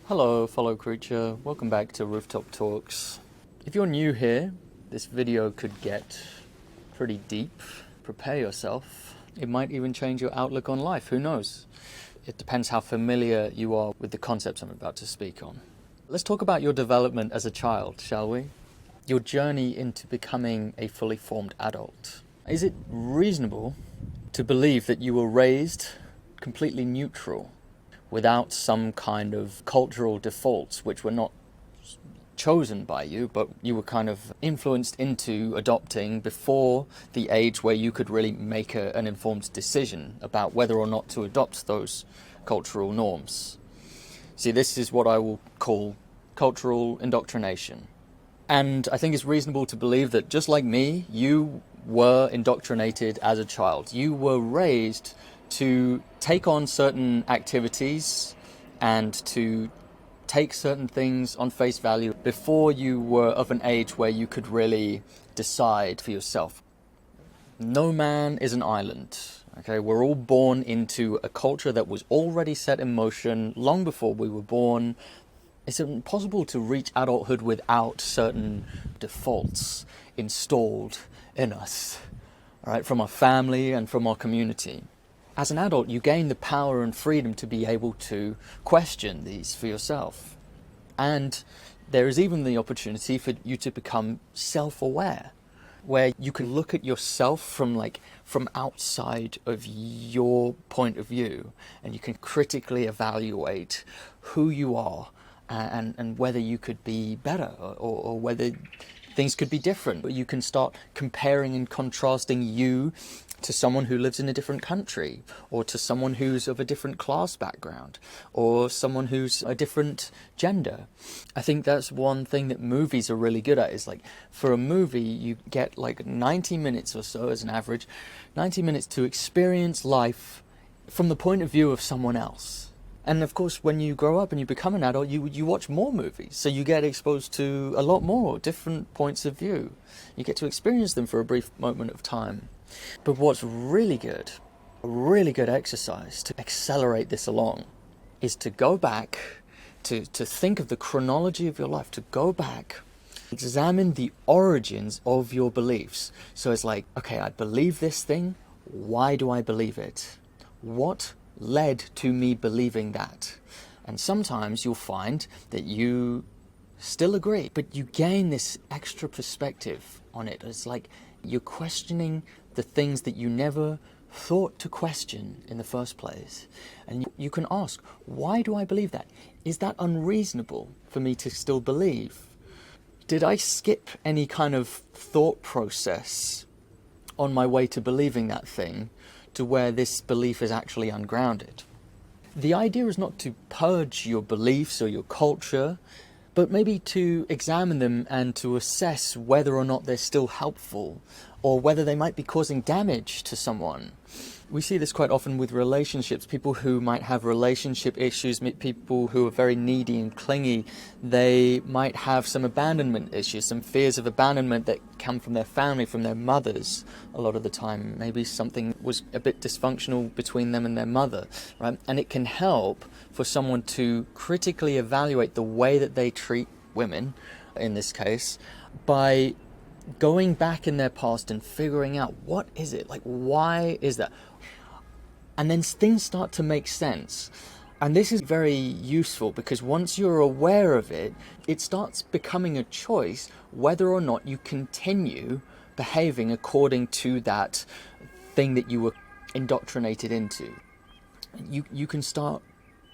Hello, fellow creature. Welcome back to Rooftop Talks. If you're new here, this video could get pretty deep. Prepare yourself. It might even change your outlook on life. Who knows? It depends how familiar you are with the concepts I'm about to speak on. Let's talk about your development as a child, shall we? Your journey into becoming a fully formed adult. Is it reasonable to believe that you were raised completely neutral, without some kind of cultural defaults which were not chosen by you, but you were kind of influenced into adopting before the age where you could really make an informed decision about whether or not to adopt those cultural norms? See, this is what I will call cultural indoctrination. And I think it's reasonable to believe that just like me, you were indoctrinated as a child. You were raised to take on certain activities and to take certain things on face value before you were of an age where you could really decide for yourself. No man is an island. Okay, we're all born into a culture that was already set in motion long before we were born. It's impossible to reach adulthood without certain defaults installed in us, all right, from our family and from our community. As an adult, you gain the power and freedom to be able to question these for yourself. And there is even the opportunity for you to become self-aware, where you can look at yourself from outside of your point of view, and you can critically evaluate who you are and whether you could be better or whether things could be different. But you can start comparing and contrasting you to someone who lives in a different country, or to someone who's of a different class background, or someone who's a different gender. I think that's one thing that movies are really good at, is like, for a movie you get like 90 minutes or so as an average, 90 minutes to experience life from the point of view of someone else. And of course, when you grow up and you become an adult, you watch more movies, so you get exposed to a lot more different points of view. You get to experience them for a brief moment of time. But what's really good, a really good exercise to accelerate this along, is to go back, to think of the chronology of your life, to go back, examine the origins of your beliefs. So it's like, okay, I believe this thing, why do I believe it? What led to me believing that? And sometimes you'll find that you still agree, but you gain this extra perspective on it. It's like you're questioning the things that you never thought to question in the first place. And you can ask, why do I believe that? Is that unreasonable for me to still believe? Did I skip any kind of thought process on my way to believing that thing to where this belief is actually ungrounded? The idea is not to purge your beliefs or your culture, but maybe to examine them and to assess whether or not they're still helpful, or whether they might be causing damage to someone. We see this quite often with relationships. People who might have relationship issues, people who are very needy and clingy, they might have some abandonment issues, some fears of abandonment that come from their family, from their mothers a lot of the time. Maybe something was a bit dysfunctional between them and their mother, right? And it can help for someone to critically evaluate the way that they treat women, in this case, by going back in their past and figuring out, what is it? Like, why is that? And then things start to make sense. And this is very useful, because once you're aware of it, it starts becoming a choice whether or not you continue behaving according to that thing that you were indoctrinated into. You can start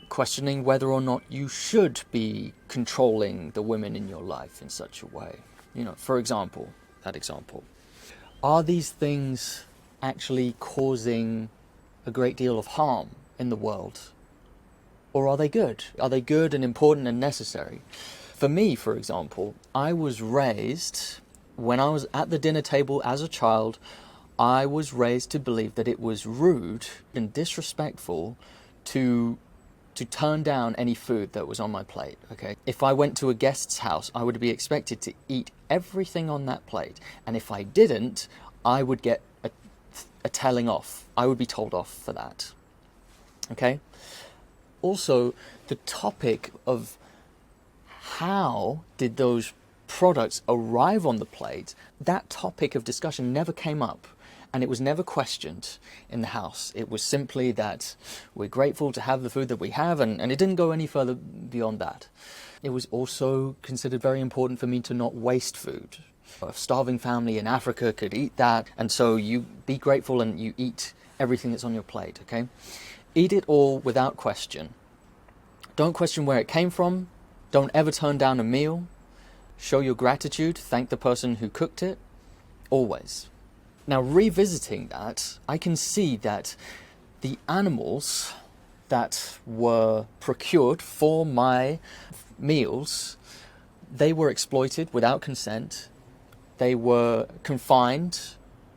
questioning whether or not you should be controlling the women in your life in such a way. You know, for example, are these things actually causing a great deal of harm in the world? Or are they good? Are they good and important and necessary? For me, for example, I was raised, when I was at the dinner table as a child, I was raised to believe that it was rude and disrespectful to turn down any food that was on my plate, okay? If I went to a guest's house, I would be expected to eat everything on that plate. And if I didn't, I would get a telling off. I would be told off for that, okay? Also, the topic of how did those products arrive on the plate, that topic of discussion never came up. And it was never questioned in the house. It was simply that we're grateful to have the food that we have, and it didn't go any further beyond that. It was also considered very important for me to not waste food. A starving family in Africa could eat that, and so you be grateful and you eat everything that's on your plate, okay? Eat it all without question. Don't question where it came from. Don't ever turn down a meal. Show your gratitude. Thank the person who cooked it. Always. Now, revisiting that, I can see that the animals that were procured for my meals, they were exploited without consent, they were confined,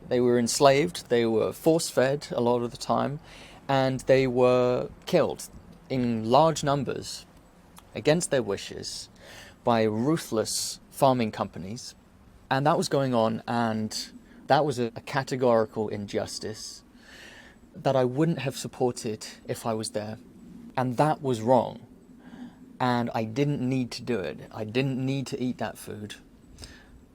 they were enslaved, they were force-fed a lot of the time, and they were killed in large numbers against their wishes by ruthless farming companies. And that was going on, and that was a categorical injustice that I wouldn't have supported if I was there. And that was wrong. And I didn't need to do it. I didn't need to eat that food.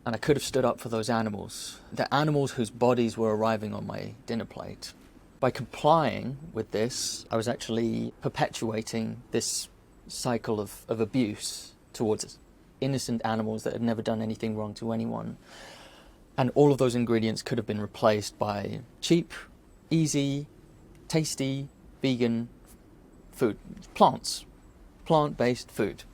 And I could have stood up for those animals. The animals whose bodies were arriving on my dinner plate. By complying with this, I was actually perpetuating this cycle of abuse towards innocent animals that had never done anything wrong to anyone. And all of those ingredients could have been replaced by cheap, easy, tasty, vegan food. Plants. Plant-based food.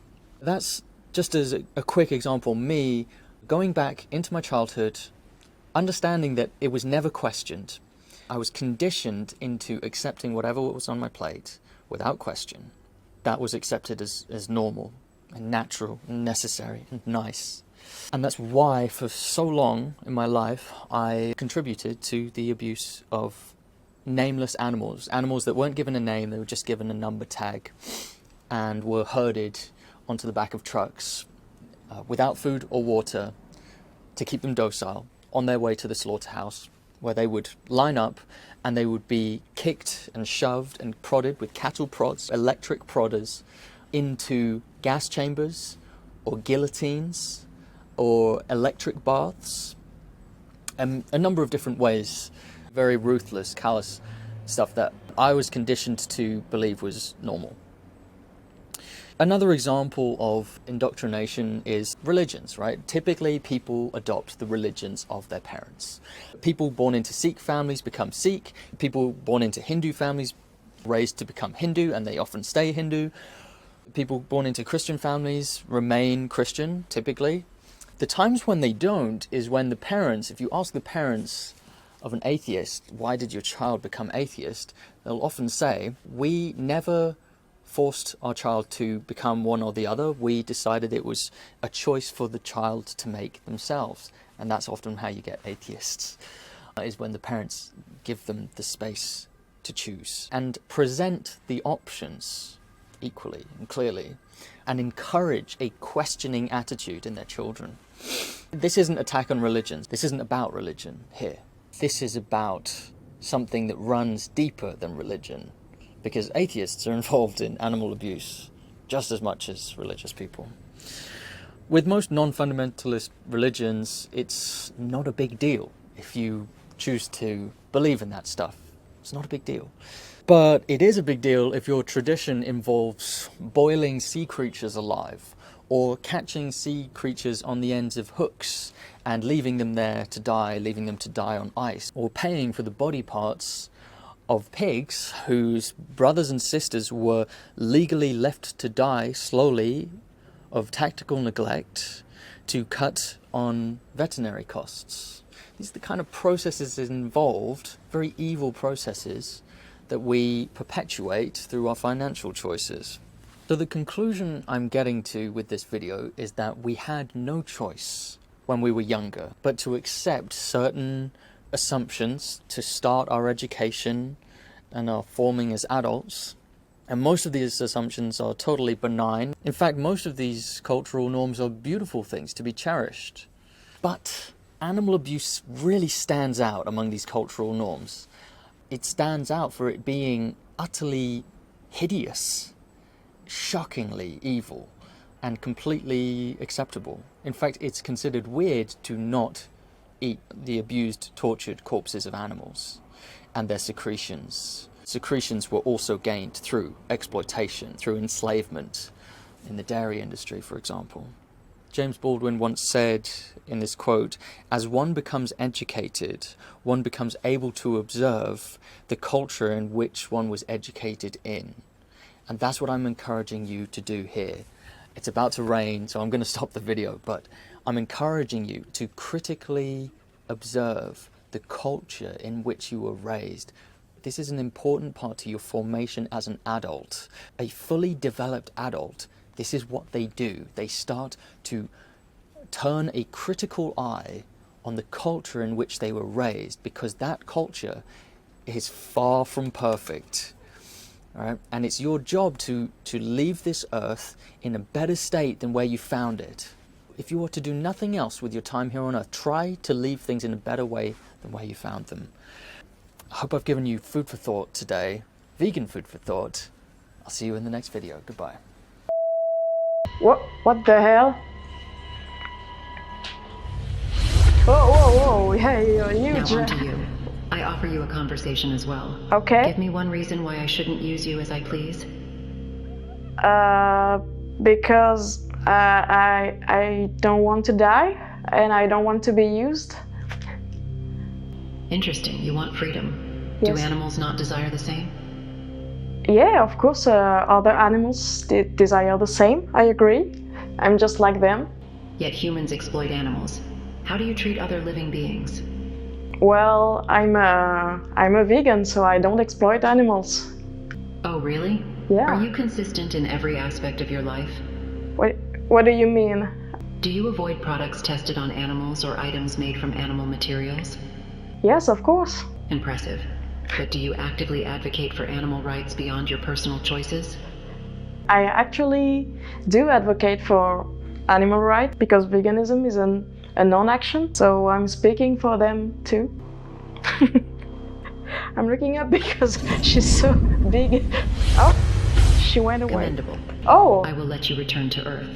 That's just as a quick example, me going back into my childhood, understanding that it was never questioned. I was conditioned into accepting whatever was on my plate without question. That was accepted as normal and natural and necessary and nice. And that's why for so long in my life I contributed to the abuse of nameless animals. Animals that weren't given a name, they were just given a number tag and were herded onto the back of trucks without food or water to keep them docile on their way to the slaughterhouse, where they would line up and they would be kicked and shoved and prodded with cattle prods, electric prodders, into gas chambers or guillotines or electric baths, and a number of different ways. Very ruthless, callous stuff that I was conditioned to believe was normal. Another example of indoctrination is religions, right? Typically, people adopt the religions of their parents. People born into Sikh families become Sikh. People born into Hindu families raised to become Hindu, and they often stay Hindu. People born into Christian families remain Christian, typically. The times when they don't is when the parents, if you ask the parents of an atheist, why did your child become atheist? They'll often say, we never forced our child to become one or the other. We decided it was a choice for the child to make themselves. And that's often how you get atheists, is when the parents give them the space to choose and present the options equally and clearly and encourage a questioning attitude in their children. This isn't an attack on religions. This isn't about religion here. This is about something that runs deeper than religion, because atheists are involved in animal abuse just as much as religious people. With most non-fundamentalist religions, it's not a big deal if you choose to believe in that stuff. It's not a big deal. But it is a big deal if your tradition involves boiling sea creatures alive, or catching sea creatures on the ends of hooks and leaving them there to die, leaving them to die on ice, or paying for the body parts of pigs whose brothers and sisters were legally left to die slowly of tactical neglect to cut on veterinary costs. These are the kind of processes involved, very evil processes, that we perpetuate through our financial choices. So the conclusion I'm getting to with this video is that we had no choice when we were younger, but to accept certain assumptions to start our education and our forming as adults. And most of these assumptions are totally benign. In fact, most of these cultural norms are beautiful things to be cherished. But animal abuse really stands out among these cultural norms. It stands out for it being utterly hideous, shockingly evil, and completely acceptable. In fact, it's considered weird to not eat the abused, tortured corpses of animals and their secretions. Secretions were also gained through exploitation, through enslavement in the dairy industry, for example. James Baldwin once said in this quote, "As one becomes educated, one becomes able to observe the culture in which one was educated in." And that's what I'm encouraging you to do here. It's about to rain, so I'm going to stop the video, but I'm encouraging you to critically observe the culture in which you were raised. This is an important part to your formation as an adult. A fully developed adult, this is what they do. They start to turn a critical eye on the culture in which they were raised, because that culture is far from perfect. All right? And it's your job to leave this earth in a better state than where you found it. If you were to do nothing else with your time here on earth, try to leave things in a better way than where you found them. I hope I've given you food for thought today, vegan food for thought. I'll see you in the next video. Goodbye. What the hell? Whoa, hey, you're huge. Now on to you. I offer you a conversation as well. Okay. Give me one reason why I shouldn't use you as I please. Because I don't want to die, and I don't want to be used. Interesting. You want freedom. Yes. Do animals not desire the same? Yeah, of course, other animals desire the same, I agree. I'm just like them. Yet humans exploit animals. How do you treat other living beings? Well, I'm a vegan, so I don't exploit animals. Oh, really? Yeah. Are you consistent in every aspect of your life? What do you mean? Do you avoid products tested on animals or items made from animal materials? Yes, of course. Impressive. But do you actively advocate for animal rights beyond your personal choices? I actually do advocate for animal rights because veganism is a non-action, so I'm speaking for them too. I'm looking up because she's so big. Oh, she went away. Commendable. Oh, I will let you return to Earth.